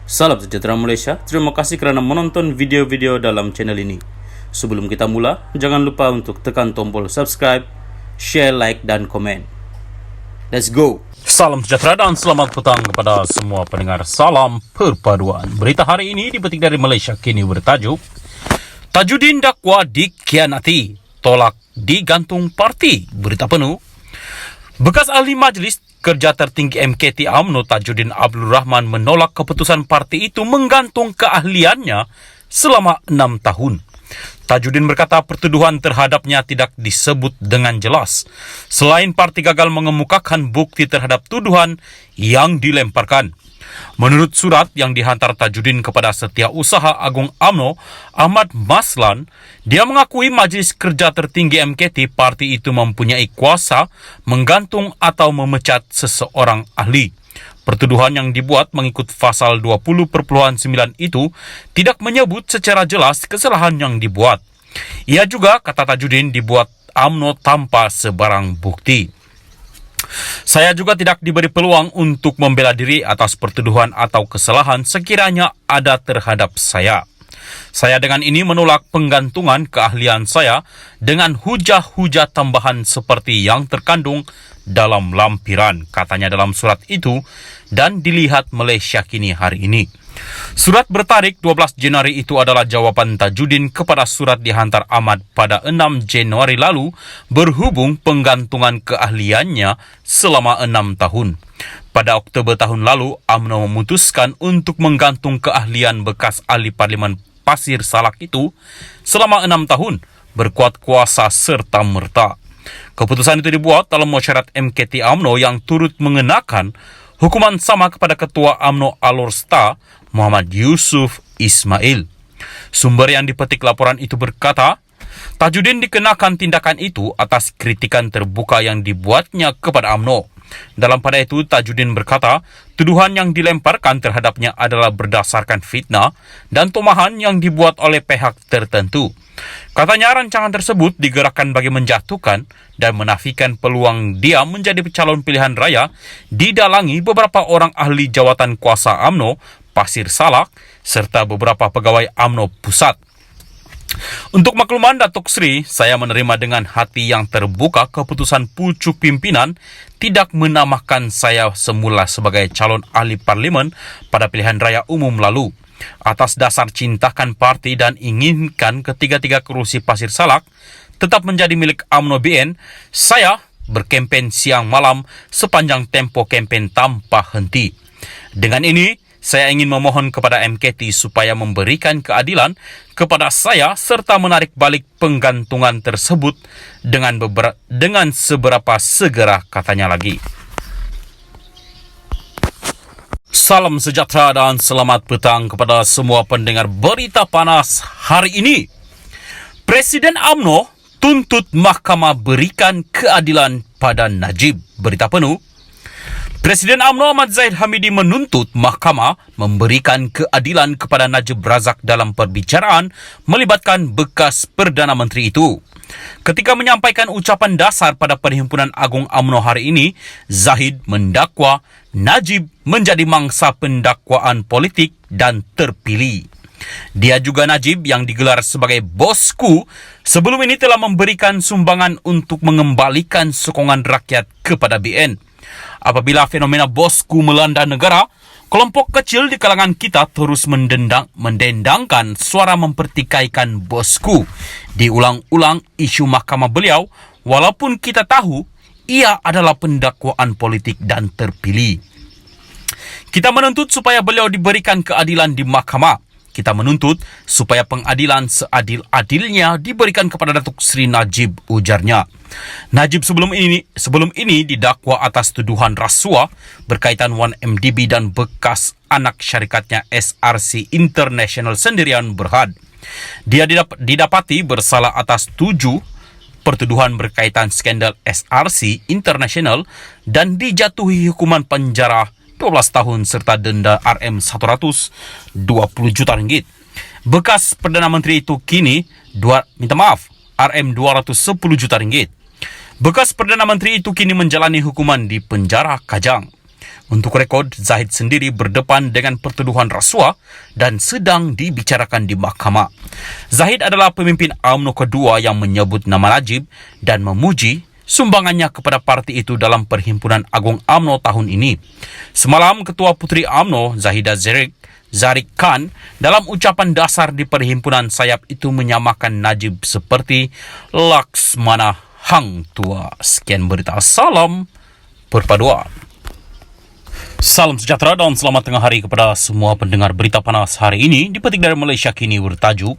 Salam sejahtera Malaysia, terima kasih kerana menonton video-video dalam channel ini. Sebelum kita mula, jangan lupa untuk tekan tombol subscribe, share, like dan komen. Let's go! Salam sejahtera dan selamat petang kepada semua pendengar Salam Perpaduan. Berita hari ini dipetik dari Malaysia Kini bertajuk Tajudin dakwa dikhianati, tolak digantung parti. Berita penuh. Bekas ahli Majlis Kerja Tertinggi MKT UMNO Tajudin Abdul Rahman menolak keputusan parti itu menggantung keahliannya selama 6 tahun. Tajudin berkata pertuduhan terhadapnya tidak disebut dengan jelas. Selain parti gagal mengemukakan bukti terhadap tuduhan yang dilemparkan. Menurut surat yang dihantar Tajudin kepada Setiausaha Agung UMNO, Ahmad Maslan, dia mengakui Majlis Kerja Tertinggi MKT parti itu mempunyai kuasa menggantung atau memecat seseorang ahli. Pertuduhan yang dibuat mengikut pasal 20.9 itu tidak menyebut secara jelas kesalahan yang dibuat. Ia juga, kata Tajudin, dibuat UMNO tanpa sebarang bukti. Saya juga tidak diberi peluang untuk membela diri atas pertuduhan atau kesalahan sekiranya ada terhadap saya. Saya dengan ini menolak penggantungan keahlian saya dengan hujah-hujah tambahan seperti yang terkandung dalam lampiran, katanya dalam surat itu dan dilihat Malaysia Kini hari ini. Surat bertarik 12 Januari itu adalah jawapan Tajudin kepada surat dihantar Ahmad pada 6 Januari lalu berhubung penggantungan keahliannya selama 6 tahun. Pada Oktober tahun lalu, UMNO memutuskan untuk menggantung keahlian bekas ahli Parlimen Pasir Salak itu selama 6 tahun berkuat kuasa serta-merta. Keputusan itu dibuat dalam mesyuarat MKT UMNO yang turut mengenakan hukuman sama kepada Ketua UMNO Alor Star Muhammad Yusuf Ismail. Sumber yang dipetik laporan itu berkata, Tajudin dikenakan tindakan itu atas kritikan terbuka yang dibuatnya kepada UMNO. Dalam pada itu, Tajudin berkata, tuduhan yang dilemparkan terhadapnya adalah berdasarkan fitnah dan tumahan yang dibuat oleh pihak tertentu. Katanya rancangan tersebut digerakkan bagi menjatuhkan dan menafikan peluang dia menjadi calon pilihan raya didalangi beberapa orang ahli jawatan kuasa UMNO Pasir Salak serta beberapa pegawai UMNO Pusat. Untuk makluman Datuk Seri, saya menerima dengan hati yang terbuka keputusan pucuk pimpinan tidak menamakan saya semula sebagai calon ahli parlimen pada pilihan raya umum lalu. Atas dasar cintakan parti dan inginkan ketiga-tiga kerusi Pasir Salak tetap menjadi milik UMNO BN, saya berkempen siang malam sepanjang tempo kempen tanpa henti. Dengan ini, saya ingin memohon kepada MKT supaya memberikan keadilan kepada saya serta menarik balik penggantungan tersebut dengan seberapa segera, katanya lagi. Salam sejahtera dan selamat petang kepada semua pendengar berita panas hari ini. Presiden UMNO tuntut mahkamah berikan keadilan pada Najib. Berita penuh. Presiden UMNO Ahmad Zahid Hamidi menuntut mahkamah memberikan keadilan kepada Najib Razak dalam perbicaraan melibatkan bekas Perdana Menteri itu. Ketika menyampaikan ucapan dasar pada Perhimpunan Agung UMNO hari ini, Zahid mendakwa Najib menjadi mangsa pendakwaan politik dan terpilih. Dia juga Najib yang digelar sebagai bosku sebelum ini telah memberikan sumbangan untuk mengembalikan sokongan rakyat kepada BN. Apabila fenomena bosku melanda negara, kelompok kecil di kalangan kita terus mendendangkan suara mempertikaikan bosku. Diulang-ulang isu mahkamah beliau, walaupun kita tahu ia adalah pendakwaan politik dan terpilih. Kita menuntut supaya beliau diberikan keadilan di mahkamah. Kita menuntut supaya pengadilan seadil-adilnya diberikan kepada Datuk Seri Najib, ujarnya. Najib sebelum ini didakwa atas tuduhan rasuah berkaitan 1MDB dan bekas anak syarikatnya SRC International Sendirian Berhad. Dia didapati bersalah atas 7 pertuduhan berkaitan skandal SRC International dan dijatuhi hukuman penjara 12 tahun serta denda RM120 juta ringgit. Bekas Perdana Menteri itu kini RM210 juta ringgit. Bekas Perdana Menteri itu kini menjalani hukuman di penjara Kajang. Untuk rekod, Zahid sendiri berdepan dengan pertuduhan rasuah dan sedang dibicarakan di mahkamah. Zahid adalah pemimpin UMNO kedua yang menyebut nama Najib dan memuji sumbangannya kepada parti itu dalam Perhimpunan Agung UMNO tahun ini. Semalam, Ketua Puteri UMNO, Zahida Zarek Khan, dalam ucapan dasar di Perhimpunan Sayap itu menyamakan Najib seperti Laksmana Hang Tua. Sekian berita. Salam Perpaduan. Salam sejahtera dan selamat tengah hari kepada semua pendengar berita panas hari ini. Dipetik dari Malaysia Kini bertajuk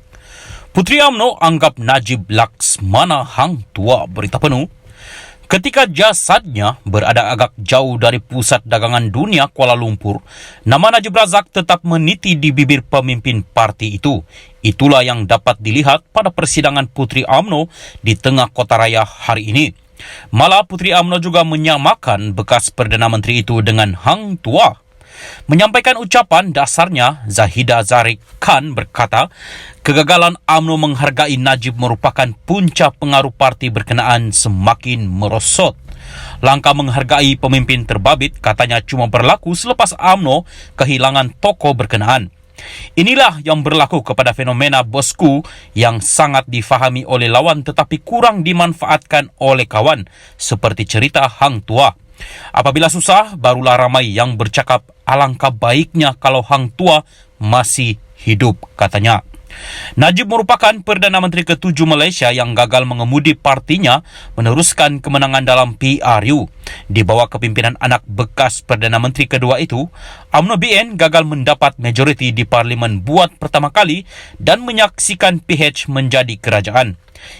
Puteri UMNO anggap Najib Laksmana Hang Tua. Berita penuh. Ketika jasadnya berada agak jauh dari pusat dagangan dunia Kuala Lumpur, nama Najib Razak tetap meniti di bibir pemimpin parti itu. Itulah yang dapat dilihat pada persidangan Puteri UMNO di tengah kota raya hari ini. Malah Puteri UMNO juga menyamakan bekas Perdana Menteri itu dengan Hang Tua. Menyampaikan ucapan dasarnya, Zahida Zarek Khan berkata, kegagalan UMNO menghargai Najib merupakan punca pengaruh parti berkenaan semakin merosot. Langkah menghargai pemimpin terbabit katanya cuma berlaku selepas UMNO kehilangan tokoh berkenaan. Inilah yang berlaku kepada fenomena bosku yang sangat difahami oleh lawan tetapi kurang dimanfaatkan oleh kawan, seperti cerita Hang Tua. Apabila susah, barulah ramai yang bercakap alangkah baiknya kalau Hang Tua masih hidup, katanya. Najib merupakan Perdana Menteri ke-7 Malaysia yang gagal mengemudi partinya meneruskan kemenangan dalam PRU. Di bawah kepimpinan anak bekas Perdana Menteri kedua itu, UMNO BN gagal mendapat majoriti di Parlimen buat pertama kali dan menyaksikan PH menjadi kerajaan.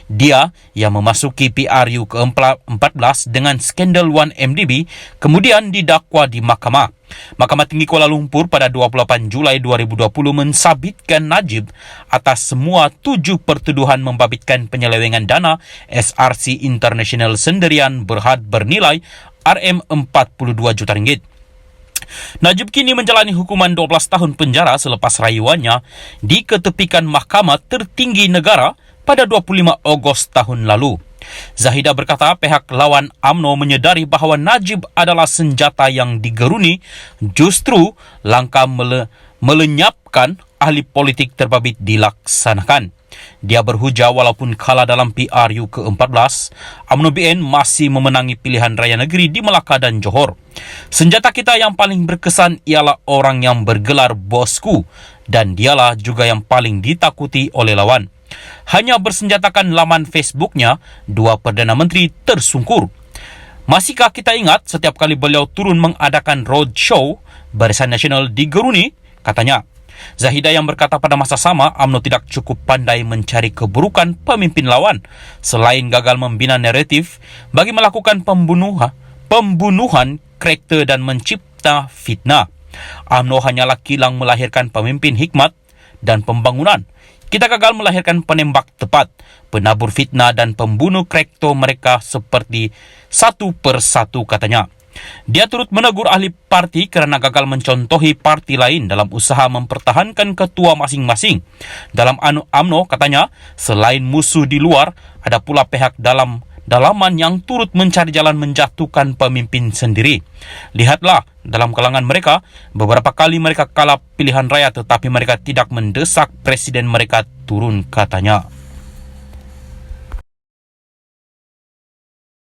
Dia yang memasuki PRU ke-14 dengan skandal 1MDB kemudian didakwa di mahkamah. Mahkamah Tinggi Kuala Lumpur pada 28 Julai 2020 mensabitkan Najib atas semua 7 pertuduhan membabitkan penyelewengan dana SRC International sendirian berhad bernilai RM42 juta ringgit. Najib kini menjalani hukuman 12 tahun penjara selepas rayuannya diketepikan Mahkamah Tertinggi Negara pada 25 Ogos tahun lalu. Zahida berkata pihak lawan UMNO menyedari bahawa Najib adalah senjata yang digeruni, justru langkah melenyapkan ahli politik terbabit dilaksanakan. Dia berhujah walaupun kalah dalam PRU ke-14, UMNO BN masih memenangi pilihan raya negeri di Melaka dan Johor. Senjata kita yang paling berkesan ialah orang yang bergelar bosku dan dialah juga yang paling ditakuti oleh lawan. Hanya bersenjatakan laman Facebooknya, 2 Perdana Menteri tersungkur. Masihkah kita ingat setiap kali beliau turun mengadakan roadshow, Barisan Nasional digeruni, katanya. Zahida yang berkata pada masa sama, UMNO tidak cukup pandai mencari keburukan pemimpin lawan, selain gagal membina naratif bagi melakukan pembunuhan karakter dan mencipta fitnah. UMNO hanyalah kilang melahirkan pemimpin hikmat dan pembangunan. Kita gagal melahirkan penembak tepat, penabur fitnah dan pembunuh karakter mereka seperti satu persatu, katanya. Dia turut menegur ahli parti kerana gagal mencontohi parti lain dalam usaha mempertahankan ketua masing-masing. Dalam UMNO, katanya, selain musuh di luar, ada pula pihak dalaman yang turut mencari jalan menjatuhkan pemimpin sendiri. Lihatlah, dalam kalangan mereka, beberapa kali mereka kalah pilihan raya tetapi mereka tidak mendesak presiden mereka turun, katanya.